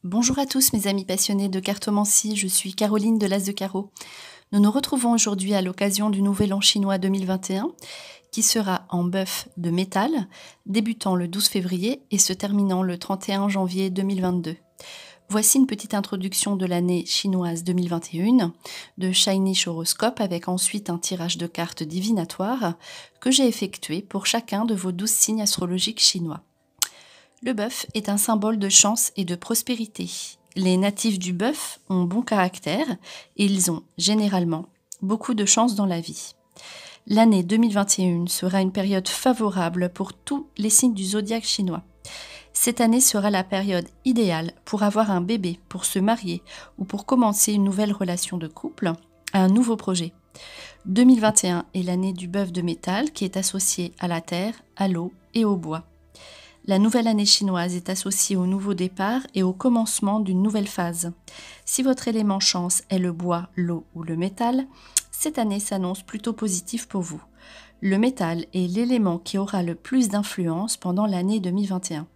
Bonjour à tous mes amis passionnés de cartomancie, je suis Caroline de l'As de Carreau. Nous nous retrouvons aujourd'hui à l'occasion du Nouvel An chinois 2021 qui sera en bœuf de métal, débutant le 12 février et se terminant le 31 janvier 2022. Voici une petite introduction de l'année chinoise 2021 de Shiny Horoscope avec ensuite un tirage de cartes divinatoires que j'ai effectué pour chacun de vos 12 signes astrologiques chinois. Le bœuf est un symbole de chance et de prospérité. Les natifs du bœuf ont bon caractère et ils ont généralement beaucoup de chance dans la vie. L'année 2021 sera une période favorable pour tous les signes du zodiaque chinois. Cette année sera la période idéale pour avoir un bébé, pour se marier ou pour commencer une nouvelle relation de couple, un nouveau projet. 2021 est l'année du bœuf de métal qui est associé à la terre, à l'eau et au bois. La nouvelle année chinoise est associée au nouveau départ et au commencement d'une nouvelle phase. Si votre élément chance est le bois, l'eau ou le métal, cette année s'annonce plutôt positive pour vous. Le métal est l'élément qui aura le plus d'influence pendant l'année 2021.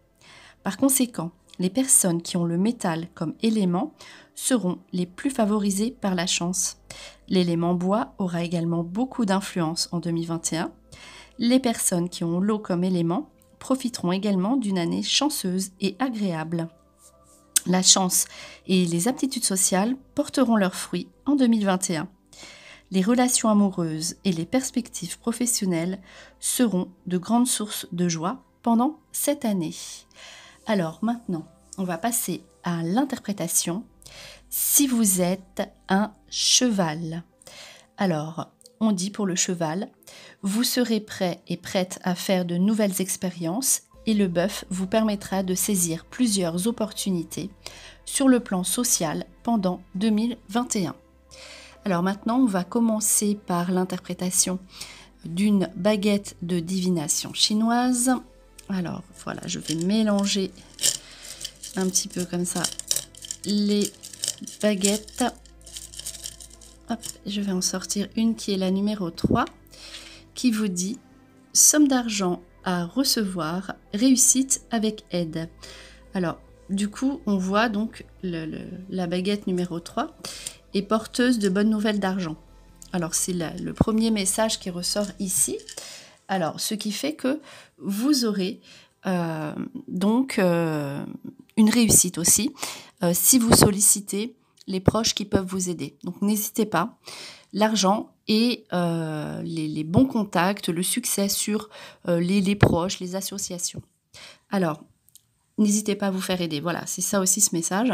Par conséquent, les personnes qui ont le métal comme élément seront les plus favorisées par la chance. L'élément bois aura également beaucoup d'influence en 2021. Les personnes qui ont l'eau comme élément profiteront également d'une année chanceuse et agréable. La chance et les aptitudes sociales porteront leurs fruits en 2021. Les relations amoureuses et les perspectives professionnelles seront de grandes sources de joie pendant cette année. Alors maintenant, on va passer à l'interprétation. Si vous êtes un cheval, alors on dit pour le cheval, vous serez prêt et prête à faire de nouvelles expériences et le bœuf vous permettra de saisir plusieurs opportunités sur le plan social pendant 2021. Alors maintenant, on va commencer par l'interprétation d'une baguette de divination chinoise. Alors voilà, je vais mélanger un petit peu comme ça les baguettes. Hop, je vais en sortir une qui est la numéro 3, qui vous dit « Somme d'argent à recevoir, réussite avec aide ». Alors, du coup, on voit donc la baguette numéro 3 est porteuse de bonnes nouvelles d'argent. Alors, c'est le premier message qui ressort ici. Alors, ce qui fait que vous aurez donc une réussite aussi si vous sollicitez les proches qui peuvent vous aider. Donc n'hésitez pas, l'argent et les bons contacts, le succès sur les proches, les associations. Alors, n'hésitez pas à vous faire aider. Voilà, c'est ça aussi ce message.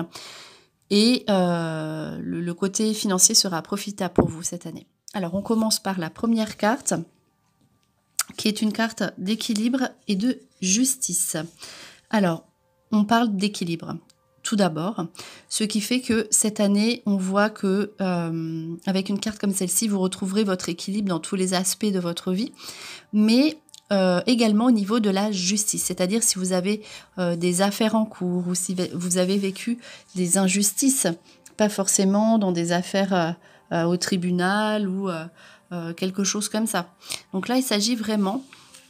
Et le côté financier sera profitable pour vous cette année. Alors, on commence par la première carte, qui est une carte d'équilibre et de justice. Alors, on parle d'équilibre. Tout d'abord, ce qui fait que cette année, on voit que avec une carte comme celle-ci, vous retrouverez votre équilibre dans tous les aspects de votre vie, mais également au niveau de la justice, c'est-à-dire si vous avez des affaires en cours ou si vous avez vécu des injustices, pas forcément dans des affaires au tribunal ou quelque chose comme ça. Donc là, il s'agit vraiment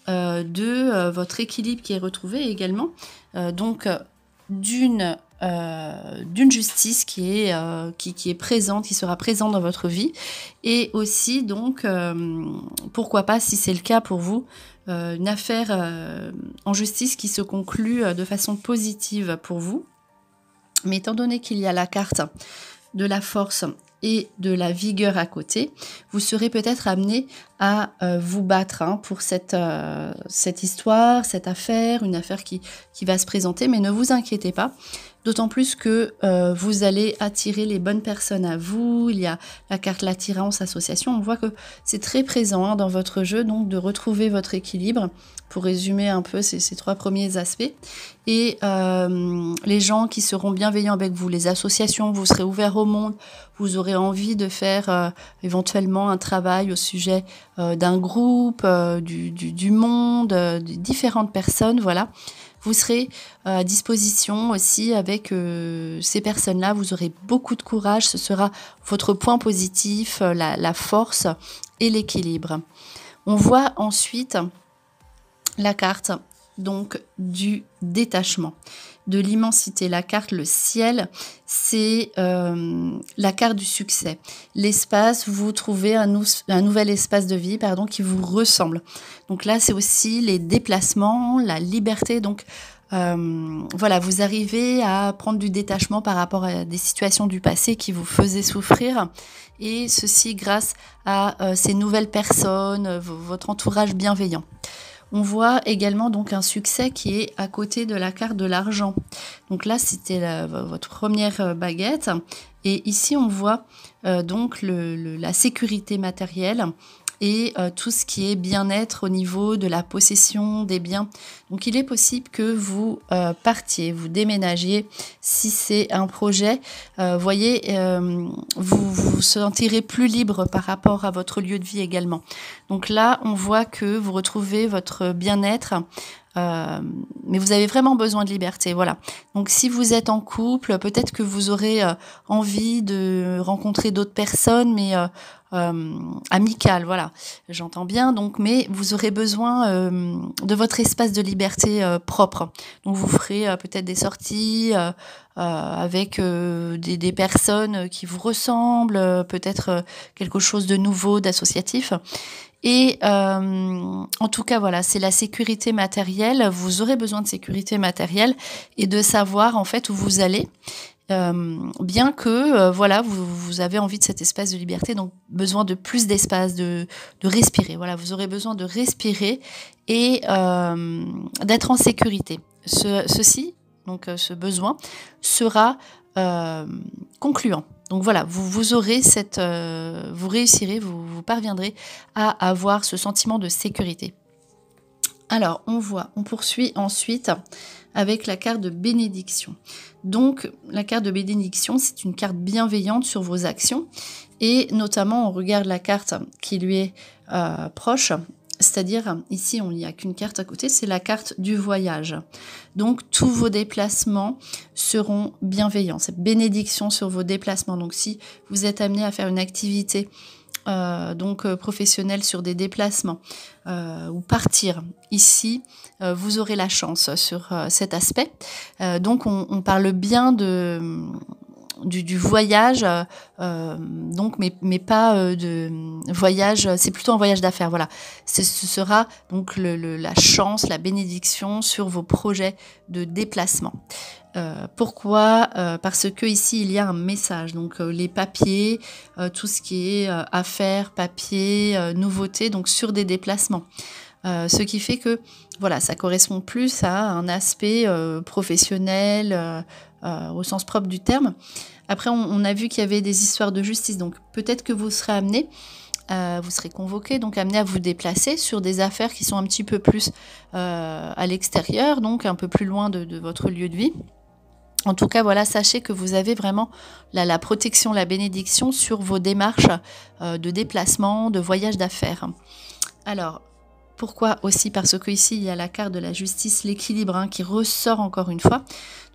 de votre équilibre qui est retrouvé également, donc d'une justice qui est présente, qui sera présente dans votre vie, et aussi donc pourquoi pas, si c'est le cas pour vous, une affaire en justice qui se conclut de façon positive pour vous. Mais étant donné qu'il y a la carte de la force et de la vigueur à côté, vous serez peut-être amené à vous battre pour cette histoire, cette affaire, une affaire qui va se présenter, mais ne vous inquiétez pas, d'autant plus que vous allez attirer les bonnes personnes à vous. Il y a la carte l'attirance, association, on voit que c'est très présent dans votre jeu, donc de retrouver votre équilibre, pour résumer un peu ces trois premiers aspects. Et les gens qui seront bienveillants avec vous, les associations, vous serez ouverts au monde, vous aurez envie de faire éventuellement un travail au sujet d'un groupe, du monde, de différentes personnes, voilà. vous serez à disposition aussi avec ces personnes-là. Vous aurez beaucoup de courage. Ce sera votre point positif, la force et l'équilibre. On voit ensuite la carte donc du détachement, de l'immensité. La carte, le ciel, c'est la carte du succès. L'espace, vous trouvez un nouvel espace de vie qui vous ressemble. Donc là, c'est aussi les déplacements, la liberté. Donc voilà, vous arrivez à prendre du détachement par rapport à des situations du passé qui vous faisaient souffrir. Et ceci grâce à ces nouvelles personnes, votre entourage bienveillant. On voit également donc un succès qui est à côté de la carte de l'argent. Donc là, c'était votre première baguette. Et ici, on voit donc la sécurité matérielle et tout ce qui est bien-être au niveau de la possession des biens. Donc il est possible que vous partiez, vous déménagiez si c'est un projet. Voyez, vous vous sentirez plus libre par rapport à votre lieu de vie également. Donc là, on voit que vous retrouvez votre bien-être. Mais vous avez vraiment besoin de liberté, voilà. Donc si vous êtes en couple, peut-être que vous aurez envie de rencontrer d'autres personnes, mais amicales, voilà. J'entends bien, donc, mais vous aurez besoin de votre espace de liberté propre. Donc vous ferez peut-être des sorties avec des personnes qui vous ressemblent, peut-être quelque chose de nouveau, d'associatif. Et en tout cas, voilà, c'est la sécurité matérielle. Vous aurez besoin de sécurité matérielle et de savoir en fait où vous allez. Bien que voilà, vous avez envie de cet espace de liberté, donc besoin de plus d'espace, de respirer. Voilà, vous aurez besoin de respirer et d'être en sécurité. Donc ce besoin sera concluant. Donc voilà, vous aurez vous réussirez, vous parviendrez à avoir ce sentiment de sécurité. Alors, on poursuit ensuite avec la carte de bénédiction. Donc, la carte de bénédiction, c'est une carte bienveillante sur vos actions. Et notamment, on regarde la carte qui lui est proche. C'est-à-dire, ici, il n'y a qu'une carte à côté, c'est la carte du voyage. Donc, tous vos déplacements seront bienveillants. C'est bénédiction sur vos déplacements. Donc, si vous êtes amené à faire une activité professionnelle sur des déplacements ou partir, ici, vous aurez la chance sur cet aspect. Donc, on parle bien du voyage, mais pas de voyage, c'est plutôt un voyage d'affaires, voilà. Ce sera donc la chance, la bénédiction sur vos projets de déplacement. Pourquoi ? Parce que ici il y a un message, donc les papiers, tout ce qui est affaires, papiers, nouveautés, donc sur des déplacements. Ce qui fait que voilà, ça correspond plus à un aspect professionnel au sens propre du terme. Après, on a vu qu'il y avait des histoires de justice, donc peut-être que vous serez amené, vous serez convoqué, donc amené à vous déplacer sur des affaires qui sont un petit peu plus à l'extérieur, donc un peu plus loin de votre lieu de vie. En tout cas, voilà, sachez que vous avez vraiment la protection, la bénédiction sur vos démarches de déplacement, de voyage d'affaires. Alors, pourquoi aussi ? Parce que ici il y a la carte de la justice, l'équilibre qui ressort encore une fois.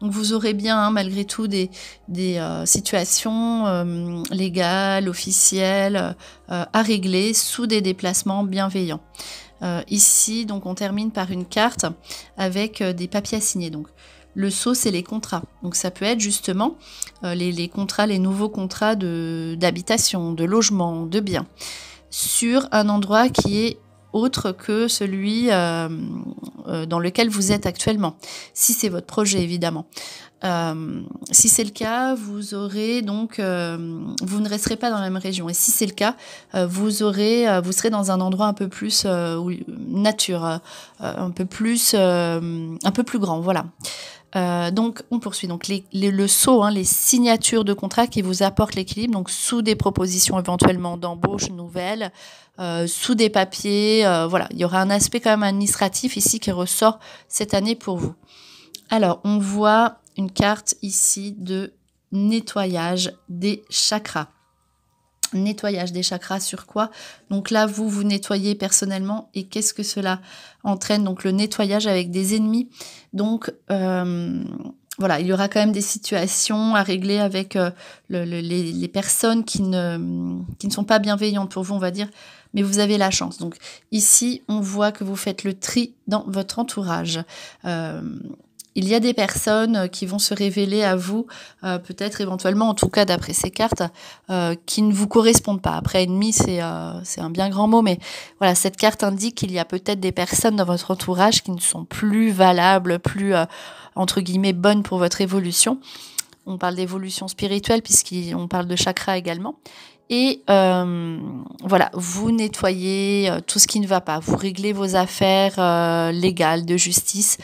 Donc vous aurez bien malgré tout des situations légales, officielles à régler sous des déplacements bienveillants. Ici, donc on termine par une carte avec des papiers à signer. Donc le sceau, c'est les contrats. Donc ça peut être justement les contrats, les nouveaux contrats d'habitation, de logement, de biens, sur un endroit qui est autre que celui dans lequel vous êtes actuellement, si c'est votre projet évidemment. Si c'est le cas, vous aurez donc, vous ne resterez pas dans la même région. Et si c'est le cas, vous serez dans un endroit un peu plus nature, un peu plus grand, voilà. Donc on poursuit. Donc le sceau, les signatures de contrat qui vous apportent l'équilibre, donc sous des propositions éventuellement d'embauche nouvelles, sous des papiers, voilà, il y aura un aspect quand même administratif ici qui ressort cette année pour vous. Alors on voit une carte ici de nettoyage des chakras. Nettoyage des chakras sur quoi? Donc là, vous nettoyez personnellement. Et qu'est-ce que cela entraîne? Donc le nettoyage avec des ennemis. Donc voilà, il y aura quand même des situations à régler avec les personnes qui ne sont pas bienveillantes pour vous, on va dire. Mais vous avez la chance. Donc ici, on voit que vous faites le tri dans votre entourage. Il y a des personnes qui vont se révéler à vous, peut-être éventuellement, en tout cas d'après ces cartes, qui ne vous correspondent pas. Après, ennemi, c'est un bien grand mot, mais voilà, cette carte indique qu'il y a peut-être des personnes dans votre entourage qui ne sont plus valables, plus, entre guillemets, bonnes pour votre évolution. On parle d'évolution spirituelle, puisqu'on parle de chakra également. Et voilà, vous nettoyez tout ce qui ne va pas, vous réglez vos affaires légales, de justice,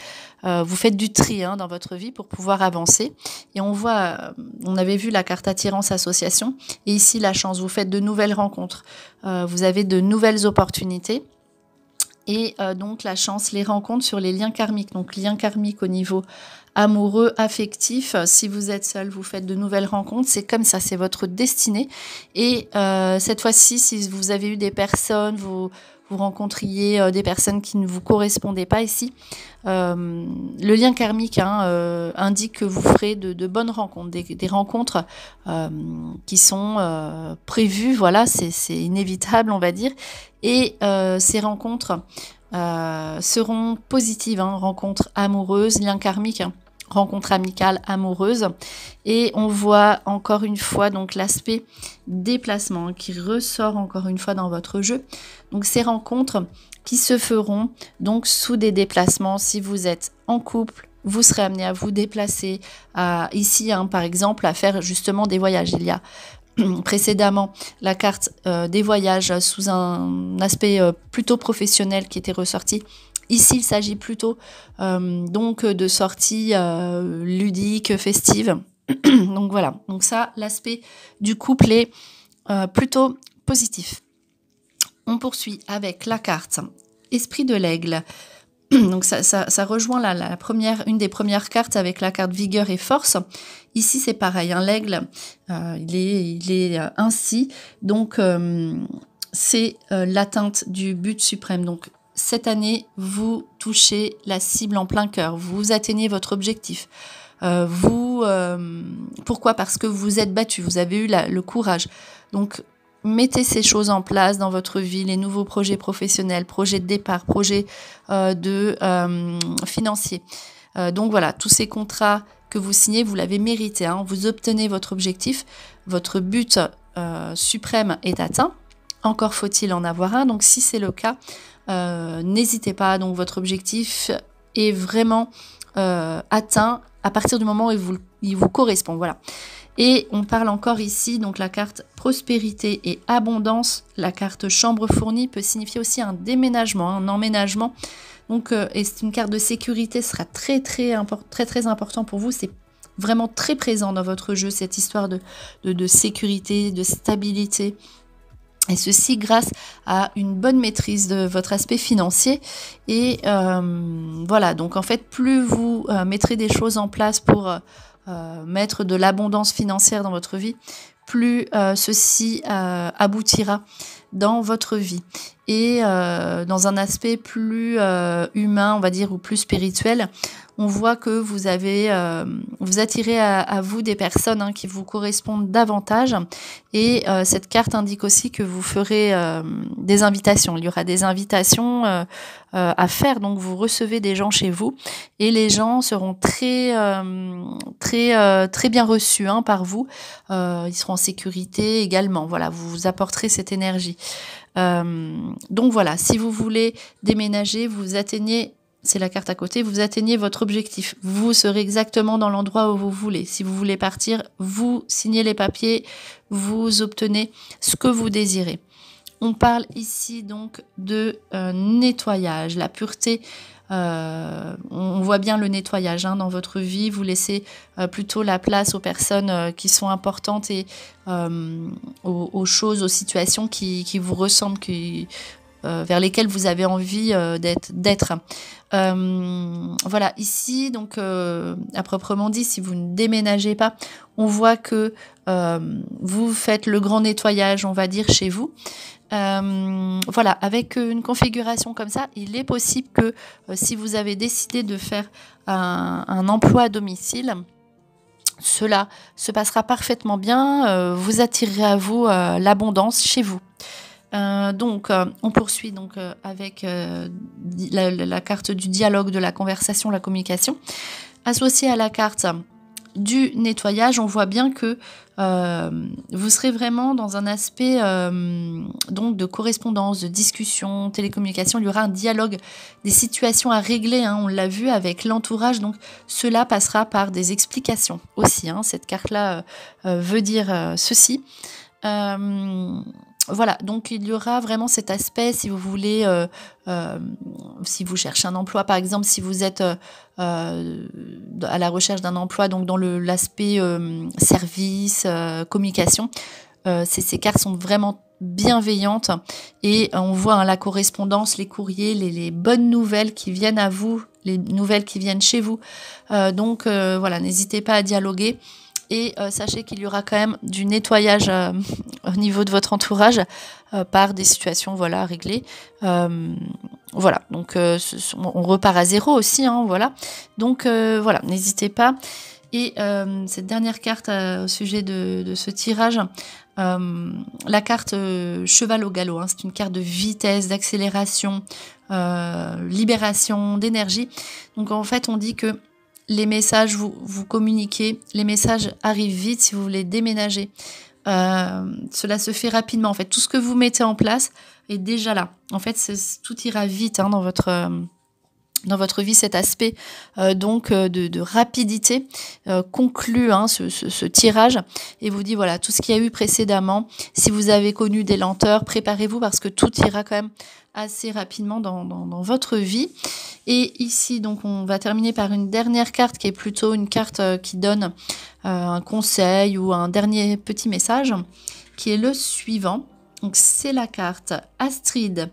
vous faites du tri dans votre vie pour pouvoir avancer. Et on voit, on avait vu la carte attirance association, et ici la chance, vous faites de nouvelles rencontres, vous avez de nouvelles opportunités. Et donc la chance, les rencontres sur les liens karmiques, donc liens karmiques au niveau amoureux, affectif. Si vous êtes seul, vous faites de nouvelles rencontres. C'est comme ça, c'est votre destinée. Et cette fois-ci, si vous avez eu des personnes, vous rencontriez des personnes qui ne vous correspondaient pas ici, le lien karmique indique que vous ferez de bonnes rencontres, des rencontres qui sont prévues. Voilà, c'est inévitable, on va dire. Et ces rencontres seront positives, rencontres amoureuses, liens karmiques, rencontre amicale, amoureuse. Et on voit encore une fois donc l'aspect déplacement qui ressort encore une fois dans votre jeu. Donc ces rencontres qui se feront donc sous des déplacements. Si vous êtes en couple, vous serez amené à vous déplacer, ici par exemple à faire justement des voyages. Il y a précédemment la carte des voyages sous un aspect plutôt professionnel qui était ressorti. Ici, il s'agit plutôt donc de sorties ludiques, festives. Donc voilà, donc ça, l'aspect du couple est plutôt positif. On poursuit avec la carte Esprit de l'Aigle. Donc ça rejoint une des premières cartes avec la carte Vigueur et Force. Ici, c'est pareil, l'aigle, il est ainsi. Donc, c'est l'atteinte du but suprême. Donc, cette année, vous touchez la cible en plein cœur. Vous atteignez votre objectif. Pourquoi? Parce que vous vous êtes battu, vous avez eu le courage. Donc, mettez ces choses en place dans votre vie, les nouveaux projets professionnels, projets de départ, projets financiers. Donc voilà, tous ces contrats que vous signez, vous l'avez mérité. Vous obtenez votre objectif, votre but suprême est atteint. Encore faut-il en avoir un. Donc si c'est le cas, n'hésitez pas. Donc votre objectif est vraiment atteint à partir du moment où il vous correspond. Voilà. Et on parle encore ici, donc la carte prospérité et abondance, la carte chambre fournie peut signifier aussi un déménagement, un emménagement. Donc, et c'est une carte de sécurité, ce sera très important pour vous. C'est vraiment très présent dans votre jeu, cette histoire de sécurité, de stabilité. Et ceci grâce à une bonne maîtrise de votre aspect financier. Et voilà, donc en fait, plus vous mettrez des choses en place pour mettre de l'abondance financière dans votre vie, plus ceci aboutira dans votre vie. Et dans un aspect plus humain, on va dire, ou plus spirituel, on voit que vous attirez à vous des personnes qui vous correspondent davantage. Et cette carte indique aussi que vous ferez des invitations. Il y aura des invitations à faire. Donc vous recevez des gens chez vous et les gens seront très bien reçus par vous. Ils seront en sécurité également. Voilà, vous apporterez cette énergie. Donc voilà, si vous voulez déménager, vous atteignez, c'est la carte à côté, vous atteignez votre objectif. Vous serez exactement dans l'endroit où vous voulez. Si vous voulez partir, vous signez les papiers, vous obtenez ce que vous désirez. On parle ici donc de nettoyage, la pureté. On voit bien le nettoyage dans votre vie. Vous laissez plutôt la place aux personnes qui sont importantes et aux choses, aux situations qui vous ressemblent, vers lesquels vous avez envie d'être. Voilà, ici, donc, à proprement dit, si vous ne déménagez pas, on voit que vous faites le grand nettoyage, on va dire, chez vous. Voilà, avec une configuration comme ça, il est possible que si vous avez décidé de faire un emploi à domicile, cela se passera parfaitement bien, vous attirerez à vous l'abondance chez vous. Donc, on poursuit donc avec la carte du dialogue, de la conversation, la communication. Associée à la carte du nettoyage, on voit bien que vous serez vraiment dans un aspect donc de correspondance, de discussion, télécommunication. Il y aura un dialogue, des situations à régler, hein, on l'a vu avec l'entourage, donc cela passera par des explications aussi, hein. Cette carte-là veut dire ceci. Voilà, donc il y aura vraiment cet aspect, si vous voulez, si vous cherchez un emploi, par exemple, si vous êtes à la recherche d'un emploi, donc dans l'aspect service, communication, ces cartes sont vraiment bienveillantes et on voit hein, la correspondance, les courriers, les bonnes nouvelles qui viennent à vous, les nouvelles qui viennent chez vous. Donc voilà, n'hésitez pas à dialoguer. Et sachez qu'il y aura quand même du nettoyage au niveau de votre entourage par des situations voilà, réglées. Voilà, donc on repart à zéro aussi, hein, voilà. Donc voilà, n'hésitez pas. Et cette dernière carte au sujet de ce tirage, la carte cheval au galop, hein, c'est une carte de vitesse, d'accélération, libération, d'énergie. Donc en fait, on dit que les messages, vous communiquez, les messages arrivent vite si vous voulez déménager. Cela se fait rapidement. En fait, tout ce que vous mettez en place est déjà là. En fait, tout ira vite hein, dans votre vie, cet aspect donc de rapidité conclut hein, ce tirage et vous dit voilà tout ce qu'il y a eu précédemment. Si vous avez connu des lenteurs, préparez-vous parce que tout ira quand même assez rapidement dans votre vie. Et ici, donc, on va terminer par une dernière carte qui est plutôt une carte qui donne un conseil ou un dernier petit message, qui est le suivant. Donc, c'est la carte Astrid.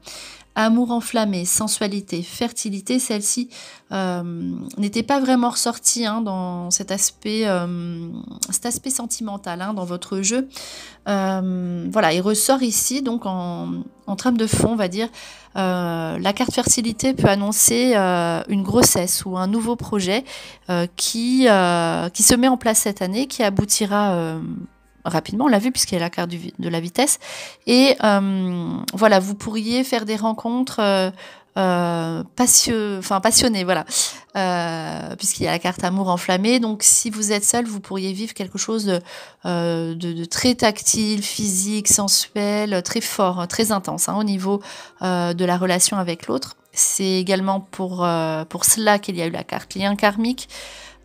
Amour enflammé, sensualité, fertilité, celle-ci n'était pas vraiment ressortie hein, dans cet aspect sentimental hein, dans votre jeu. Voilà, il ressort ici, donc en trame de fond, on va dire, la carte fertilité peut annoncer une grossesse ou un nouveau projet qui se met en place cette année, qui aboutira rapidement, on l'a vu puisqu'il y a la carte de la vitesse. Et voilà, vous pourriez faire des rencontres passionnées, voilà, puisqu'il y a la carte amour enflammé. Donc si vous êtes seul, vous pourriez vivre quelque chose de très tactile, physique, sensuel, très fort, très intense hein, au niveau de la relation avec l'autre. C'est également pour cela qu'il y a eu la carte lien karmique.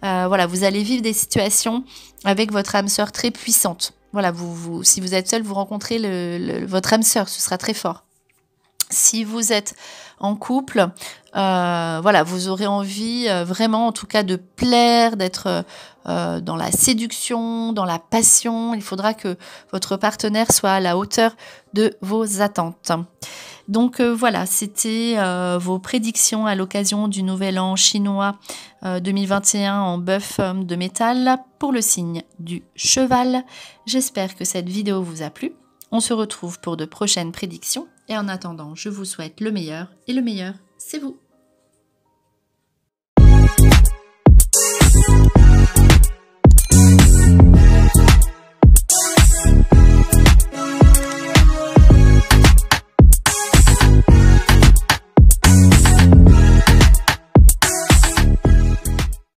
Voilà, vous allez vivre des situations avec votre âme sœur très puissante. Voilà, si vous êtes seul, vous rencontrez votre âme sœur, ce sera très fort. Si vous êtes en couple, voilà, vous aurez envie vraiment, en tout cas, de plaire, d'être dans la séduction, dans la passion. Il faudra que votre partenaire soit à la hauteur de vos attentes. Donc voilà, c'était vos prédictions à l'occasion du Nouvel An chinois 2021 en bœuf de métal pour le signe du cheval. J'espère que cette vidéo vous a plu. On se retrouve pour de prochaines prédictions et en attendant, je vous souhaite le meilleur et le meilleur, c'est vous.